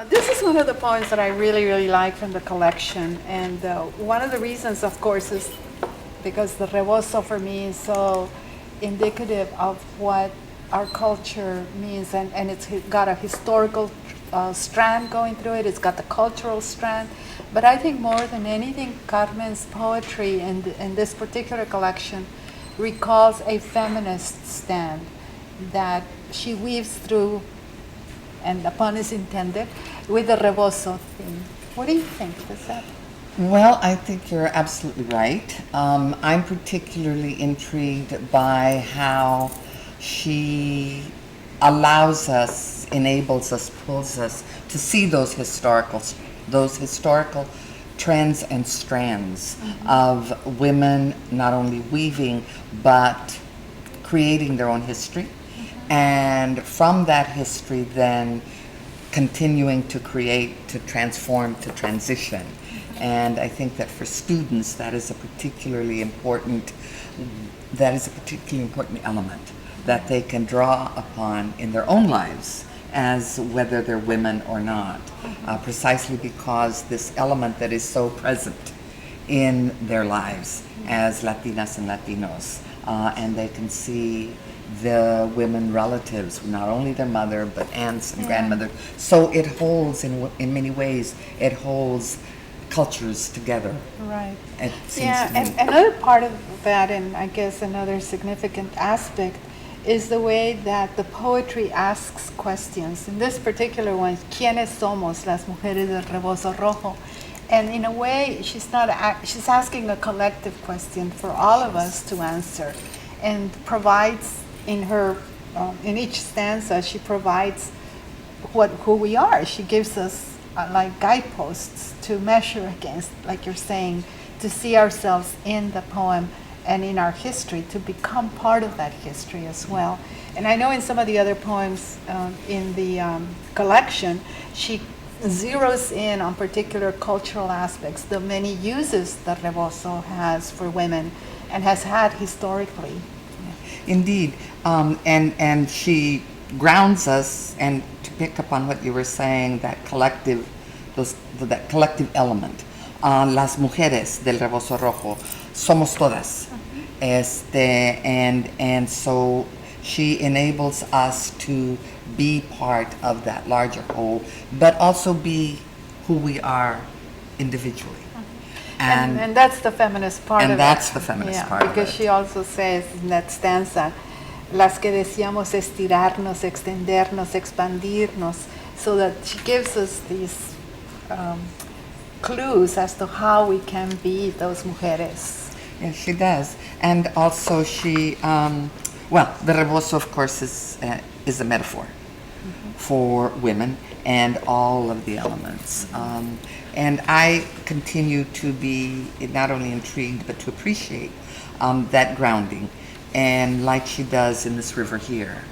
This is one of the poems that I really, really like from the collection. And one of the reasons, of course, is because the Rebozo for me is so indicative of what our culture means. And it's got a historical strand going through it. It's got the cultural strand. But I think more than anything, Carmen's poetry in this particular collection recalls a feminist stand that she weaves through, and the pun is intended, with the Rebozo theme. What do you think? Does that? Well, I think you're absolutely right. I'm particularly intrigued by how she allows us, enables us, pulls us to see those historical trends and strands of women not only weaving but creating their own history, and from that history then continuing to create, to transform, to transition. And I think that for students that is a particularly important element that they can draw upon in their own lives, as whether they're women or not, precisely because this element that is so present in their lives as Latinas and Latinos, and they can see the women relatives, not only their mother, but aunts and grandmothers. So it holds, in many ways, it holds cultures together. Right. It seems to me. And another part of that, and I guess another significant aspect, is the way that the poetry asks questions. In this particular one, ¿Quiénes somos las mujeres del Rebozo Rojo? And in a way, she's asking a collective question for all of us to answer, and provides in her, in each stanza, she provides who we are. She gives us like guideposts to measure against, like you're saying, to see ourselves in the poem and in our history, to become part of that history as well. And I know in some of the other poems in the collection, she zeroes in on particular cultural aspects, the many uses that Rebozo has for women and has had historically. Indeed, and she grounds us, and to pick up on what you were saying, that collective element. Las mujeres del Rebozo Rojo somos todas, and so she enables us to be part of that larger whole, but also be who we are individually. And that's the feminist part of it. And that's the feminist part of it. Because she also says in that stanza, las que deseamos estirarnos, extendernos, expandirnos, so that she gives us these clues as to how we can be those mujeres. Yes, she does. And also she, the Rebozo, of course, is a metaphor for women and all of the elements. And I continue to be not only intrigued, but to appreciate that grounding, and like she does in this river here.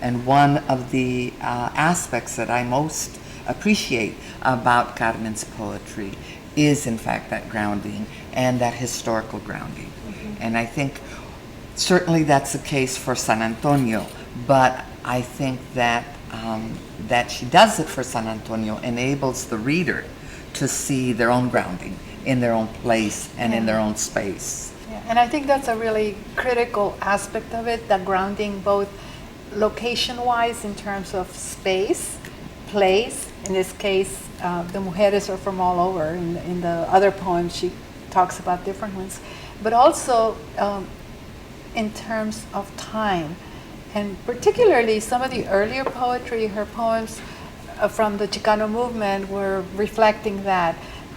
And one of the aspects that I most appreciate about Carmen's poetry is, in fact, that grounding and that historical grounding. And I think certainly that's the case for San Antonio, but I think that that she does it for San Antonio enables the reader to see their own grounding in their own place and in their own space. Yeah. And I think that's a really critical aspect of it, that grounding both location-wise in terms of space, place. In this case, the mujeres are from all over. In the other poems, she talks about different ones. But also in terms of time. And particularly some of the earlier poetry, her poems from the Chicano movement were reflecting that.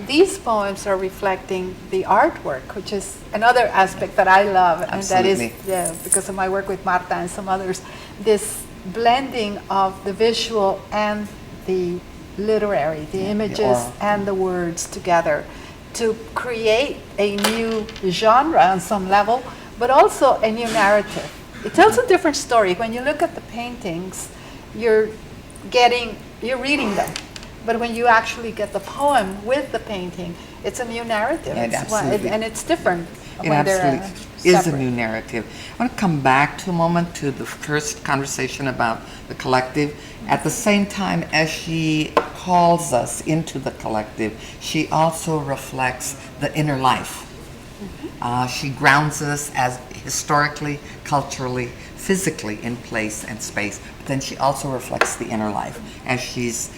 These poems are reflecting the artwork, which is another aspect that I love. Absolutely. And that is, because of my work with Marta and some others, this blending of the visual and the literary, the images and the words together to create a new genre on some level, but also a new narrative. It tells a different story. When you look at the paintings, you're reading them. But when you actually get the poem with the painting, it's a new narrative. And it's different. It absolutely is a new narrative. I want to come back to a moment to the first conversation about the collective. At the same time as she calls us into the collective, she also reflects the inner life. She grounds us as historically, culturally, physically in place and space, but then she also reflects the inner life, as she's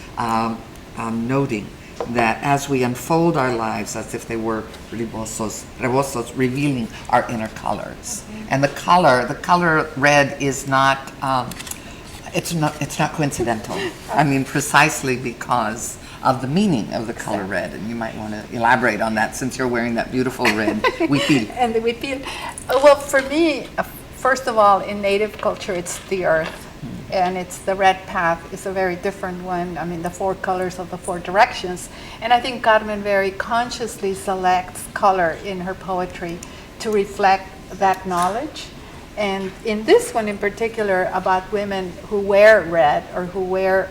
noting that as we unfold our lives as if they were rebozos, revealing our inner colors. And the color red is not, it's not coincidental. I mean, precisely because of the meaning of the color red, and you might want to elaborate on that since you're wearing that beautiful red huipil. And the huipil, well, for me, first of all, in Native culture, it's the earth, and it's the red path. It's a very different one. I mean, the 4 colors of the 4 directions, and I think Carmen very consciously selects color in her poetry to reflect that knowledge. And in this one in particular, about women who wear red or who wear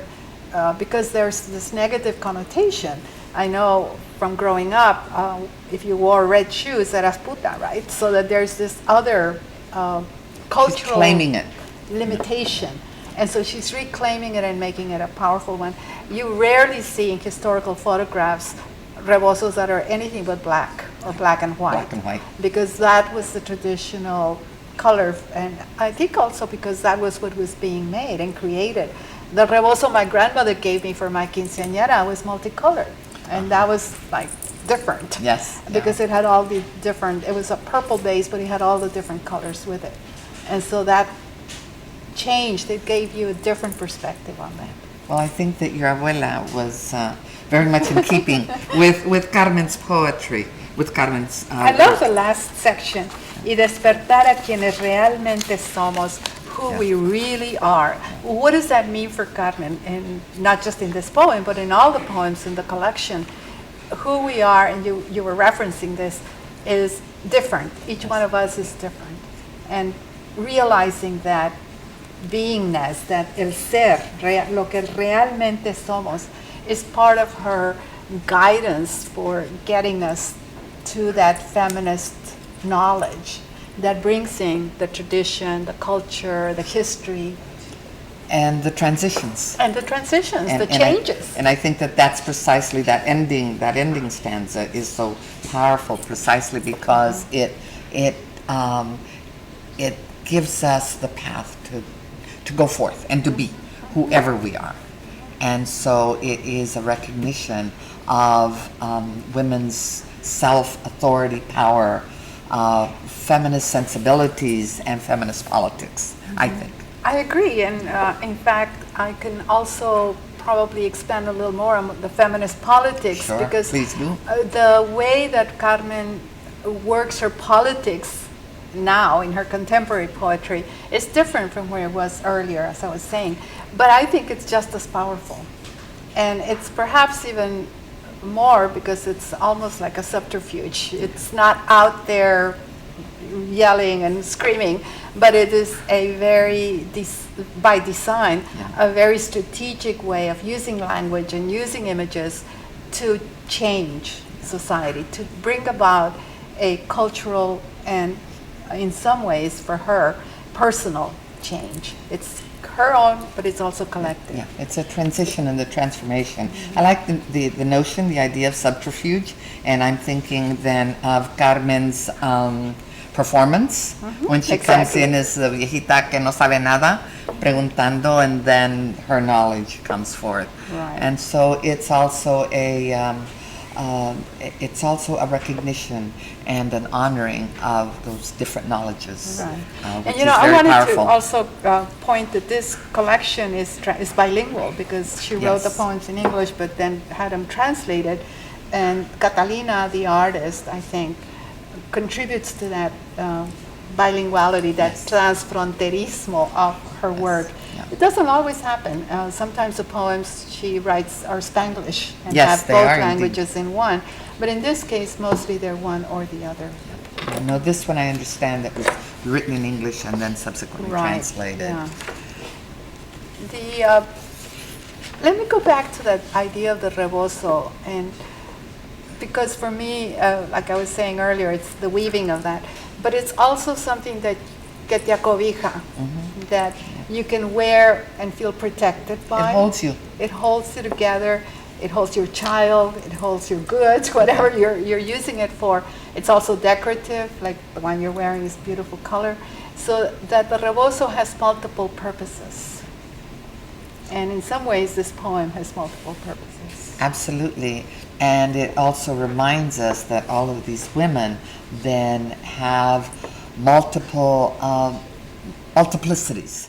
because there's this negative connotation. I know from growing up, if you wore red shoes, eras puta, right? So that there's this other cultural claiming it. limitation. And so she's reclaiming it and making it a powerful one. You rarely see in historical photographs rebozos that are anything but black or black and white. Black and white. Because that was the traditional color, and I think also because that was what was being made and created. The rebozo my grandmother gave me for my quinceañera was multicolored, and that was like different. Yes. Because it had all the different, it was a purple base, but it had all the different colors with it. And so that changed, it gave you a different perspective on that. Well, I think that your abuela was very much in keeping with Carmen's poetry, with Carmen's... I love the last section. Y despertar a quienes realmente somos, who we really are. What does that mean for Carmen? And not just in this poem, but in all the poems in the collection. Who we are, and you were referencing this, is different. Each one of us is different. And realizing that beingness, that el ser, lo que realmente somos, is part of her guidance for getting us to that feminist knowledge that brings in the tradition, the culture, the history. And the transitions. And the transitions, the changes. And I think that that's precisely that ending stanza is so powerful, precisely because it gives us the path to go forth and to be whoever we are. And so it is a recognition of women's self-authority, power, feminist sensibilities, and feminist politics, I think. I agree, and in fact, I can also probably expand a little more on the feminist politics, Sure, because please do. The way that Carmen works her politics now in her contemporary poetry is different from where it was earlier, as I was saying, but I think it's just as powerful, and it's perhaps even more because it's almost like a subterfuge. It's not out there yelling and screaming, but it is a very, by design, a very strategic way of using language and using images to change society, to bring about a cultural and, in some ways, for her, personal change. It's her own, but it's also collective. Yeah, it's a transition and the transformation. I like the notion, the idea of subterfuge, and I'm thinking then of Carmen's performance when she comes in as the viejita que no sabe nada, preguntando, and then her knowledge comes forth. Right. And so it's also a recognition and an honoring of those different knowledges. Right. Which And is I very wanted powerful. to also point that this collection is bilingual, because she wrote the Yes. poems in English but then had them translated, and Catalina, the artist, I think, contributes to that bilinguality, that transfronterismo of her work. Yeah. It doesn't always happen. Sometimes the poems she writes are Spanglish and Yes, have they both are indeed. languages in one, but in this case mostly they're one or the other. No, this one I understand that was written in English and then subsequently translated. Yeah. Let me go back to that idea of the rebozo, and because for me, like I was saying earlier, it's the weaving of that, but it's also something that que te acobija, that you can wear and feel protected by. It holds you. It holds you together, it holds your child, it holds your goods, whatever you're using it for. It's also decorative, like the one you're wearing is beautiful color. So that the rebozo has multiple purposes. And in some ways, this poem has multiple purposes. Absolutely. And it also reminds us that all of these women then have multiple multiplicities